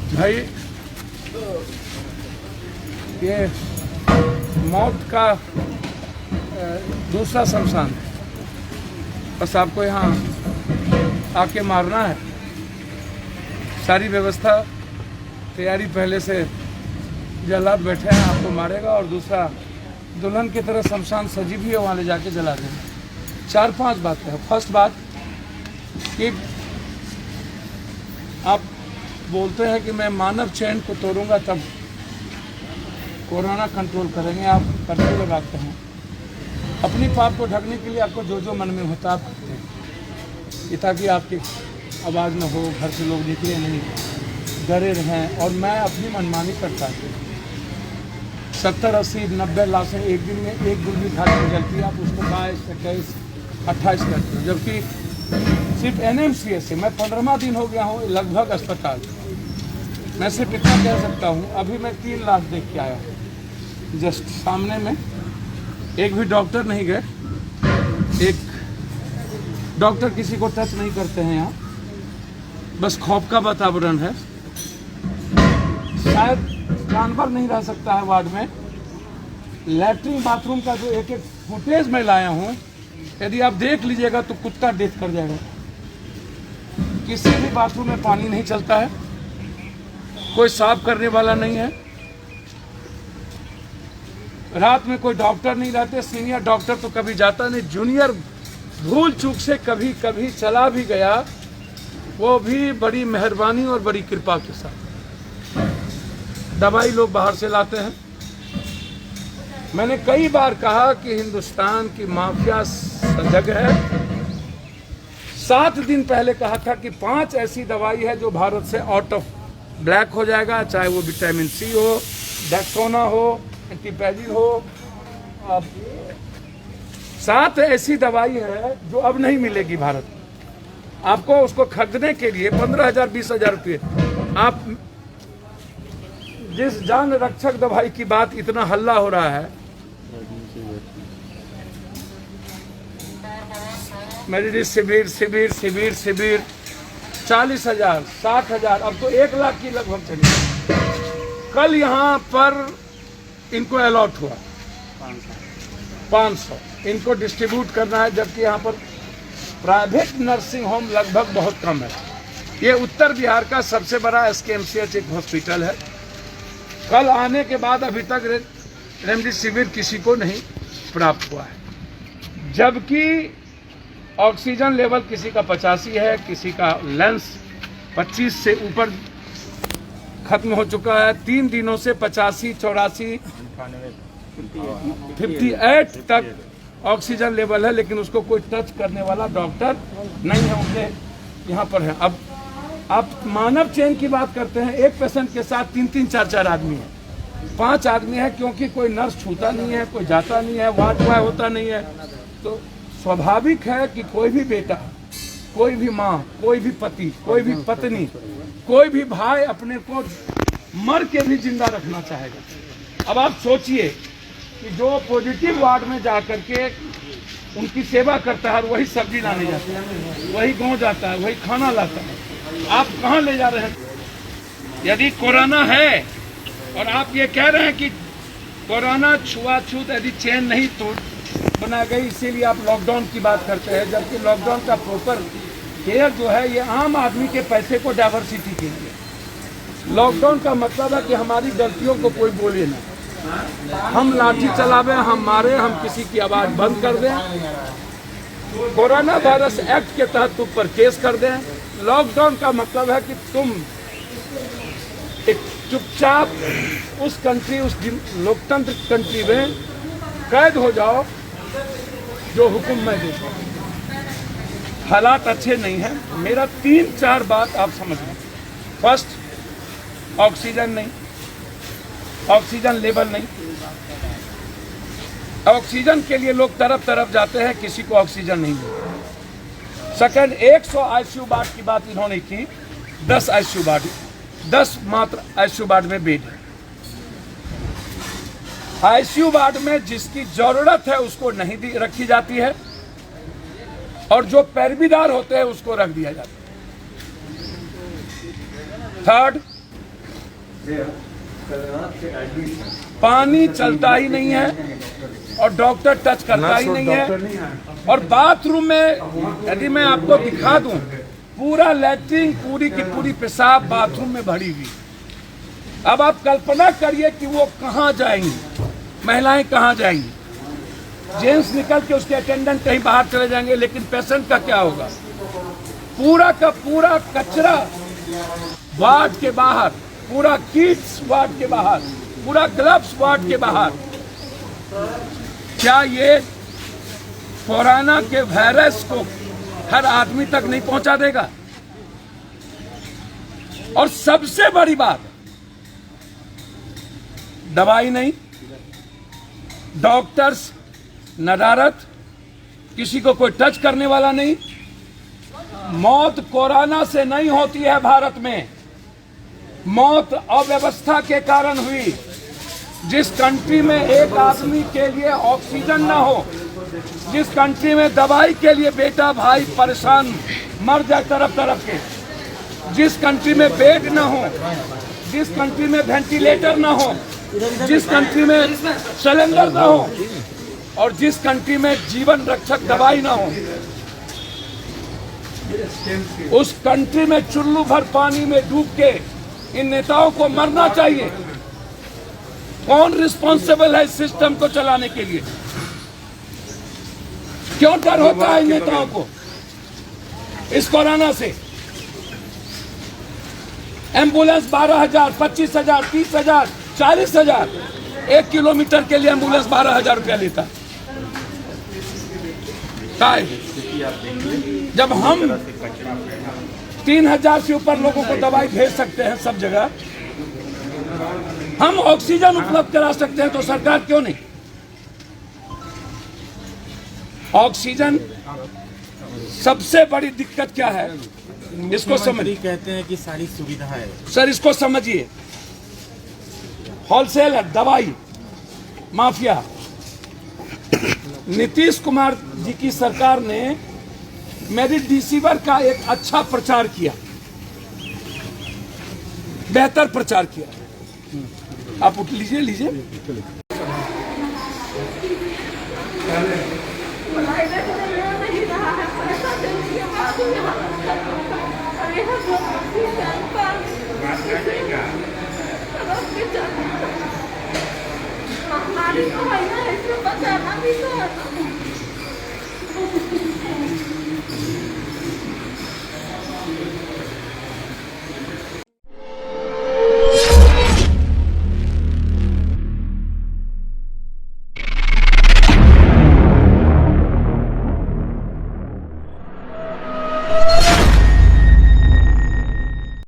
भाई ये मौत का दूसरा शमशान है, बस आपको यहाँ आके मारना है। सारी व्यवस्था तैयारी पहले से जल्लाद बैठे हैं, आपको मारेगा। और दूसरा दुल्हन की तरह शमशान सजी भी है, वहाँ ले जाके जला देंगे। 4-5 बातें हैं। फर्स्ट बात कि आप बोलते हैं कि मैं मानव चैन को तोड़ूंगा तब कोरोना कंट्रोल करेंगे। आप कर्फ्यू लगाते हैं, अपनी पाप को ढकने के लिए आपको जो जो मन में होता आप करते हैं, ये ताकि आपकी आवाज़ न हो, घर से लोग निकले नहीं, डरे रहें। और मैं अपनी मनमानी करता हूँ। 70, 80, 90 लाशें एक दिन में एक गुर्गी खा के जलती है, आप उसको 22, 21, 28 करते हो। जबकि सिर्फ NMCS से मैं 15वां दिन हो गया हूँ लगभग अस्पताल। मैं सिर्फ इतना कह सकता हूँ, अभी मैं 3 लाश देख के आया हूँ जस्ट सामने में। एक भी डॉक्टर नहीं गए, एक डॉक्टर किसी को टच नहीं करते हैं यहाँ, बस खौफ का वातावरण है। शायद जानवर नहीं रह सकता है वार्ड में। लैट्रिन बाथरूम का जो एक फुटेज मैं लाया हूँ, यदि आप देख लीजिएगा तो कुत्ता डेथ कर जाएगा। किसी भी बाथरूम में पानी नहीं चलता है, कोई साफ करने वाला नहीं है, रात में कोई डॉक्टर नहीं रहते। सीनियर डॉक्टर तो कभी जाता नहीं, जूनियर भूल चूक से कभी कभी चला भी गया, वो भी बड़ी मेहरबानी और बड़ी कृपा के साथ। दवाई लोग बाहर से लाते हैं। मैंने कई बार कहा कि हिंदुस्तान की माफिया सजग है। 7 दिन पहले कहा था कि 5 ऐसी दवाई है जो भारत से आउट ऑफ ब्लैक हो जाएगा, चाहे वो विटामिन C हो, डेक्सोना हो, एंटीपैजिल हो। अब 7 ऐसी दवाई है जो अब नहीं मिलेगी भारत में। आपको उसको खरीदने के लिए 15,000 20,000 रुपये। आप जिस जान रक्षक दवाई की बात इतना हल्ला हो रहा है, मेरी शिविर शिविर शिविर शिविर 40,000 60,000, अब तो 1 लाख की लगभग चली। कल यहाँ पर इनको अलॉट हुआ 500, इनको डिस्ट्रीब्यूट करना है, जबकि यहाँ पर प्राइवेट नर्सिंग होम लगभग बहुत कम है। ये उत्तर बिहार का सबसे बड़ा SKMCH एक हॉस्पिटल है। कल आने के बाद अभी तक रेमडेसिविर किसी को नहीं प्राप्त हुआ है, जबकि ऑक्सीजन लेवल किसी का 85 है, किसी का लेंस 25 से ऊपर खत्म हो चुका है। 3 दिनों से 85, 84, 58 तक ऑक्सीजन लेवल है, लेकिन उसको कोई टच करने वाला डॉक्टर नहीं है। उनके यहाँ पर है। अब आप मानव चैन की बात करते हैं, एक पेशेंट के साथ 3-3, 4-4 आदमी है, 5 आदमी है, क्योंकि कोई नर्स छूता नहीं है, कोई जाता नहीं है, वार्ड बॉय होता नहीं है। तो स्वाभाविक है कि कोई भी बेटा, कोई भी माँ, कोई भी पति, कोई भी पत्नी, कोई भी भाई अपने को मर के भी जिंदा रखना चाहेगा। अब आप सोचिए कि जो पॉजिटिव वार्ड में जा करके उनकी सेवा करता है, वही सब्जी लाने जाता है, वही गांव जाता है, वही खाना लाता है, आप कहाँ ले जा रहे हैं? यदि कोरोना है और आप ये कह रहे हैं कि कोरोना छुआछूत यदि चेन नहीं तोड़ बना गई, इसीलिए आप लॉकडाउन की बात करते हैं, जबकि लॉकडाउन का प्रॉपर केयर जो है ये आम आदमी के पैसे को डाइवर्सिटी के लिए। लॉकडाउन का मतलब है कि हमारी गलतियों को कोई बोले ना, हम लाठी चलावे, हम मारे, हम किसी की आवाज़ बंद कर दें, कोरोना वायरस एक्ट के तहत तुम पर केस कर दें। लॉकडाउन का मतलब है कि तुम एक चुपचाप उस कंट्री, उस लोकतंत्र कंट्री में कैद हो जाओ जो हुक्म मैं देता हूँ। हालात अच्छे नहीं हैं। मेरा 3-4 बात आप समझ लें। फर्स्ट, ऑक्सीजन नहीं, ऑक्सीजन लेवल नहीं। ऑक्सीजन के लिए लोग तरफ तरफ जाते हैं, किसी को ऑक्सीजन नहीं मिलता। सेकंड, 100 ICU वार्ड की बात इन्होंने की, 10 ICU वार्ड, 10 मात्र ICU वार्ड में बेड है। ICU वार्ड में जिसकी जरूरत है उसको नहीं रखी जाती है, और जो पैरवीदार होते हैं उसको रख दिया जाता है। थर्ड, पानी चलता ही नहीं है और डॉक्टर टच करता ही नहीं है। और बाथरूम में यदि मैं आपको दिखा दूं, पूरा लैट्रिन पूरी की पूरी पेशाब बाथरूम में भरी हुई। अब आप कल्पना करिए कि वो कहाँ जाएंगी, महिलाएं कहाँ जाएंगी। जेंट्स निकल के उसके अटेंडेंट कहीं बाहर चले जाएंगे, लेकिन पेशेंट का क्या होगा। पूरा का पूरा कचरा वार्ड के बाहर, पूरा किट्स वार्ड के बाहर, पूरा ग्लव्स वार्ड के बाहर। क्या ये कोरोना के वायरस को हर आदमी तक नहीं पहुंचा देगा। और सबसे बड़ी बात, दवाई नहीं, डॉक्टर्स नदारत, किसी को कोई टच करने वाला नहीं। मौत कोरोना से नहीं होती है भारत में, मौत अव्यवस्था के कारण हुई। जिस कंट्री में एक आदमी के लिए ऑक्सीजन ना हो, जिस कंट्री में दवाई के लिए बेटा भाई परेशान मर जाए तरफ तरफ के, जिस कंट्री में बेड ना हो, जिस कंट्री में वेंटिलेटर ना हो, जिस कंट्री में सिलेंडर ना हो, और जिस कंट्री में जीवन रक्षक दवाई ना हो, उस कंट्री में चुल्लू भर पानी में डूब के इन नेताओं को मरना चाहिए। कौन रिस्पॉन्सिबल है इस सिस्टम को चलाने के लिए? क्यों डर होता है इन नेताओं को इस कोरोना से? एम्बुलेंस 12,000, 25,000, 30,000, 40,000, 1 किलोमीटर के लिए एम्बुलेंस 12,000 रुपया लेता है। जब हम 3,000 से ऊपर लोगों को दवाई भेज सकते हैं सब जगह, हम ऑक्सीजन उपलब्ध करा सकते हैं, तो सरकार क्यों नहीं? ऑक्सीजन सबसे बड़ी दिक्कत क्या है, इसको समझिए। कहते हैं कि सारी सुविधा है सर, इसको समझिए। होलसेलर दवाई माफिया। नीतीश कुमार जी की सरकार ने मेरिट रिसीवर का एक अच्छा प्रचार किया, बेहतर प्रचार किया। आप उठ लीजिए, लीजिए।